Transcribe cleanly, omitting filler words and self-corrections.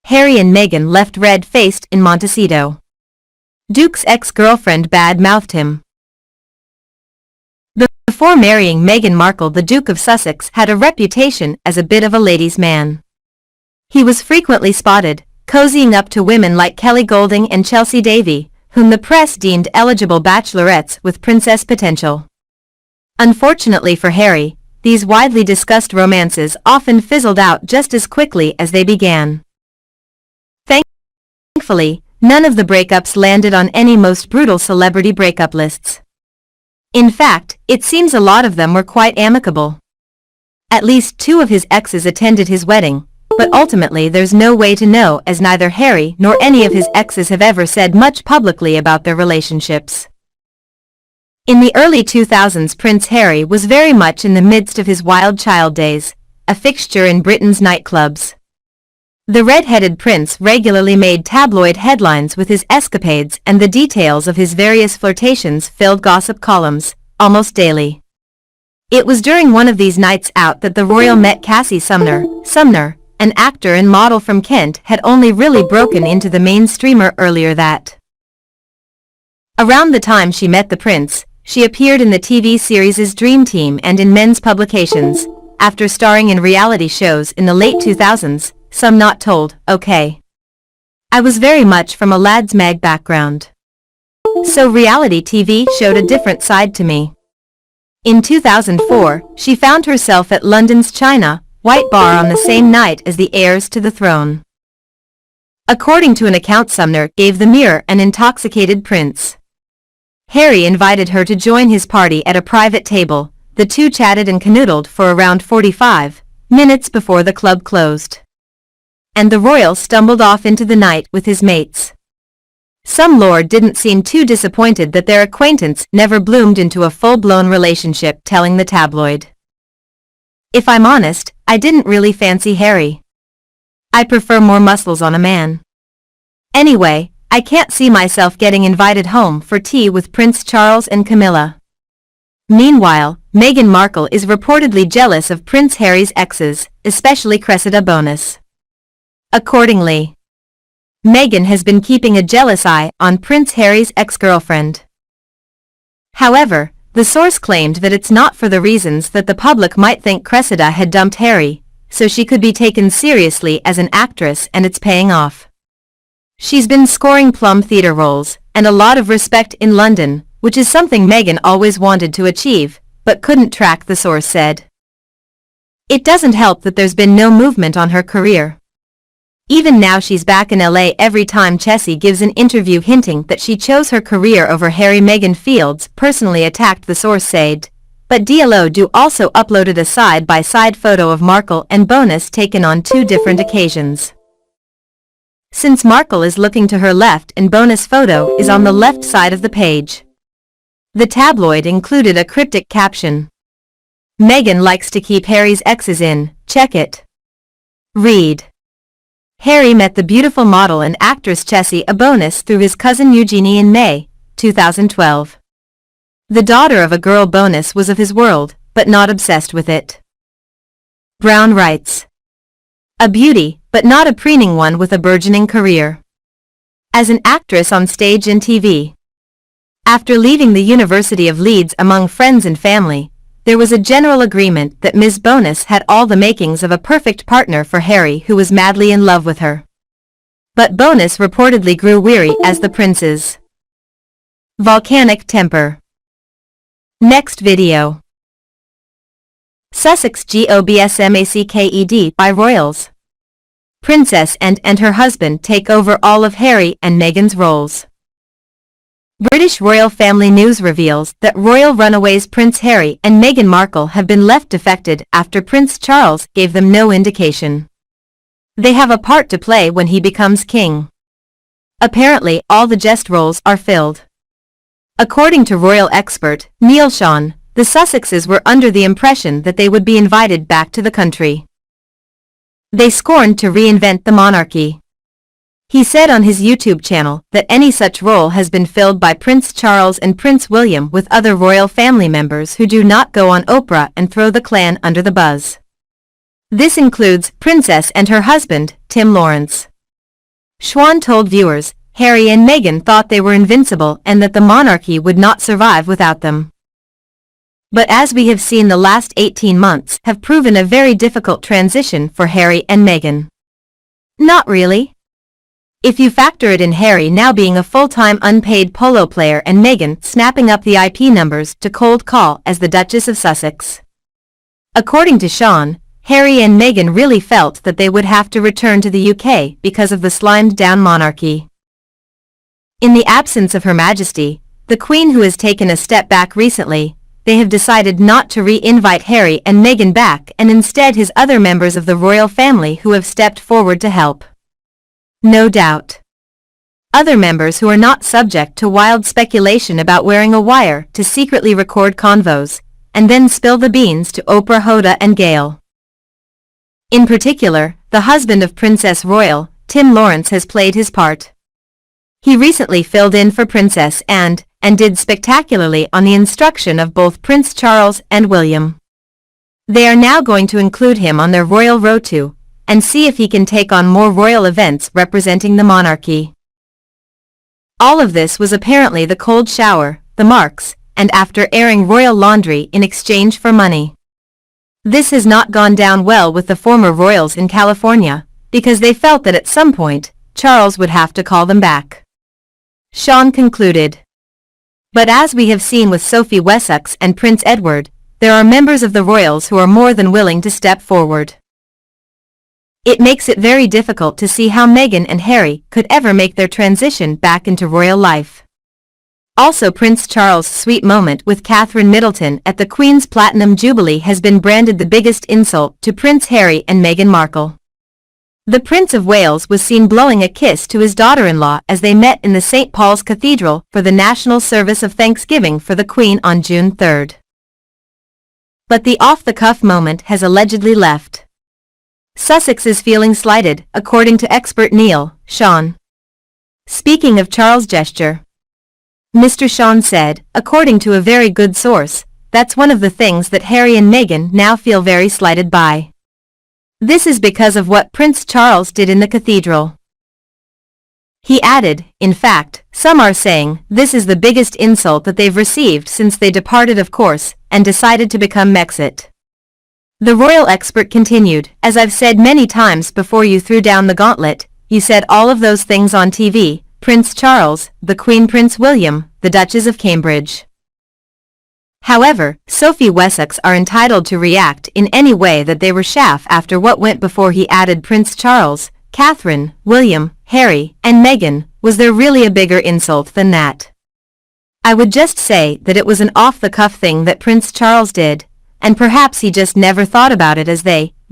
Harry and Meghan left red-faced in Montecito. Duke's ex-girlfriend bad-mouthed him. Before marrying Meghan Markle, the Duke of Sussex had a reputation as a bit of a ladies' man. He was frequently spotted, cozying up to women like Kelly Goulding and Chelsea Davy, whom the press deemed eligible bachelorettes with princess potential. Unfortunately for Harry, these widely discussed romances often fizzled out just as quickly as they began. Thankfully, none of the breakups landed on any most brutal celebrity breakup lists. In fact, it seems a lot of them were quite amicable. At least 2 of his exes attended his wedding, but ultimately there's no way to know, as neither Harry nor any of his exes have ever said much publicly about their relationships. In the early 2000s, Prince Harry was very much in the midst of his wild child days, a fixture in Britain's nightclubs. The red-headed prince regularly made tabloid headlines with his escapades, and the details of his various flirtations filled gossip columns, almost daily. It was during one of these nights out that the royal met Cassie Sumner. Sumner, an actor and model from Kent, had only really broken into the mainstreamer earlier that. Around the time she met the prince, she appeared in the TV series' Dream Team and in men's publications, after starring in reality shows in the late 2000s. Some not told, okay. I was very much from a lads' mag background. So reality TV showed a different side to me. In 2004, she found herself at London's China White Bar on the same night as the heirs to the throne. According to an account Sumner gave the Mirror, an intoxicated prince Harry invited her to join his party at a private table. The two chatted and canoodled for around 45 minutes before the club closed. And the royal stumbled off into the night with his mates. Some lord didn't seem too disappointed that their acquaintance never bloomed into a full-blown relationship, telling the tabloid. If I'm honest, I didn't really fancy Harry. I prefer more muscles on a man. Anyway, I can't see myself getting invited home for tea with Prince Charles and Camilla. Meanwhile, Meghan Markle is reportedly jealous of Prince Harry's exes, especially Cressida Bonus. Accordingly, Meghan has been keeping a jealous eye on Prince Harry's ex-girlfriend. However, the source claimed that it's not for the reasons that the public might think Cressida had dumped Harry, so she could be taken seriously as an actress, and it's paying off. She's been scoring plum theatre roles, and a lot of respect in London, which is something Meghan always wanted to achieve, but couldn't track, the source said. It doesn't help that there's been no movement on her career. Even now she's back in LA every time Chelsea gives an interview hinting that she chose her career over Harry. Meghan Fields personally attacked, the source said, but DLO do also uploaded a side-by-side photo of Markle and Bonus taken on 2 different occasions. Since Markle is looking to her left and Bonus' photo is on the left side of the page. The tabloid included a cryptic caption. Meghan likes to keep Harry's exes in, check it. Read. Harry met the beautiful model and actress Chelsea Bonus through his cousin Eugenie in May 2012. The daughter of a girl, Bonus was of his world, but not obsessed with it. Brown writes. A beauty, but not a preening one, with a burgeoning career as an actress on stage and TV. After leaving the University of Leeds among friends and family, there was a general agreement that Ms. Bonus had all the makings of a perfect partner for Harry, who was madly in love with her. But Bonus reportedly grew weary as the prince's volcanic temper. Next video. Sussex gobsmacked by royals. Princess and her husband take over all of Harry and Meghan's roles. British royal family news reveals that royal runaways Prince Harry and Meghan Markle have been left defected after Prince Charles gave them no indication. They have a part to play when he becomes king. Apparently, all the guest roles are filled. According to royal expert Neil Sean, the Sussexes were under the impression that they would be invited back to the country. They scorned to reinvent the monarchy. He said on his YouTube channel that any such role has been filled by Prince Charles and Prince William, with other royal family members who do not go on Oprah and throw the clan under the bus. This includes Princess and her husband, Tim Lawrence. Schwan told viewers, Harry and Meghan thought they were invincible and that the monarchy would not survive without them. But as we have seen, the last 18 months have proven a very difficult transition for Harry and Meghan. Not really. If you factor it in, Harry now being a full-time unpaid polo player and Meghan snapping up the IP numbers to cold call as the Duchess of Sussex. According to Sean, Harry and Meghan really felt that they would have to return to the UK because of the slimed-down monarchy. In the absence of Her Majesty, the Queen, who has taken a step back recently, they have decided not to re-invite Harry and Meghan back, and instead his other members of the royal family who have stepped forward to help. No doubt. Other members who are not subject to wild speculation about wearing a wire to secretly record convos, and then spill the beans to Oprah, Hoda and Gayle. In particular, the husband of Princess Royal, Tim Lawrence, has played his part. He recently filled in for Princess Anne, and did spectacularly on the instruction of both Prince Charles and William. They are now going to include him on their royal road to, and see if he can take on more royal events representing the monarchy. All of this was apparently the cold shower, the marks, and after airing royal laundry in exchange for money. This has not gone down well with the former royals in California, because they felt that at some point, Charles would have to call them back. Sean concluded. But as we have seen with Sophie Wessex and Prince Edward, there are members of the royals who are more than willing to step forward. It makes it very difficult to see how Meghan and Harry could ever make their transition back into royal life. Also, Prince Charles' sweet moment with Catherine Middleton at the Queen's Platinum Jubilee has been branded the biggest insult to Prince Harry and Meghan Markle. The Prince of Wales was seen blowing a kiss to his daughter-in-law as they met in the St. Paul's Cathedral for the national service of Thanksgiving for the Queen on June 3rd. But the off-the-cuff moment has allegedly left. Sussex is feeling slighted, according to expert Neil Sean. Speaking of Charles' gesture, Mr. Sean said, according to a very good source, that's one of the things that Harry and Meghan now feel very slighted by. This is because of what Prince Charles did in the cathedral. He added, in fact, some are saying this is the biggest insult that they've received since they departed, of course, and decided to become Megxit. The royal expert continued, as I've said many times before, you threw down the gauntlet, you said all of those things on TV, Prince Charles, the Queen, Prince William, the Duchess of Cambridge. However, Sophie Wessex are entitled to react in any way that they were chaff after what went before. He added, Prince Charles, Catherine, William, Harry, and Meghan, was there really a bigger insult than that? I would just say that it was an off-the-cuff thing that Prince Charles did, and perhaps he just never thought about it as they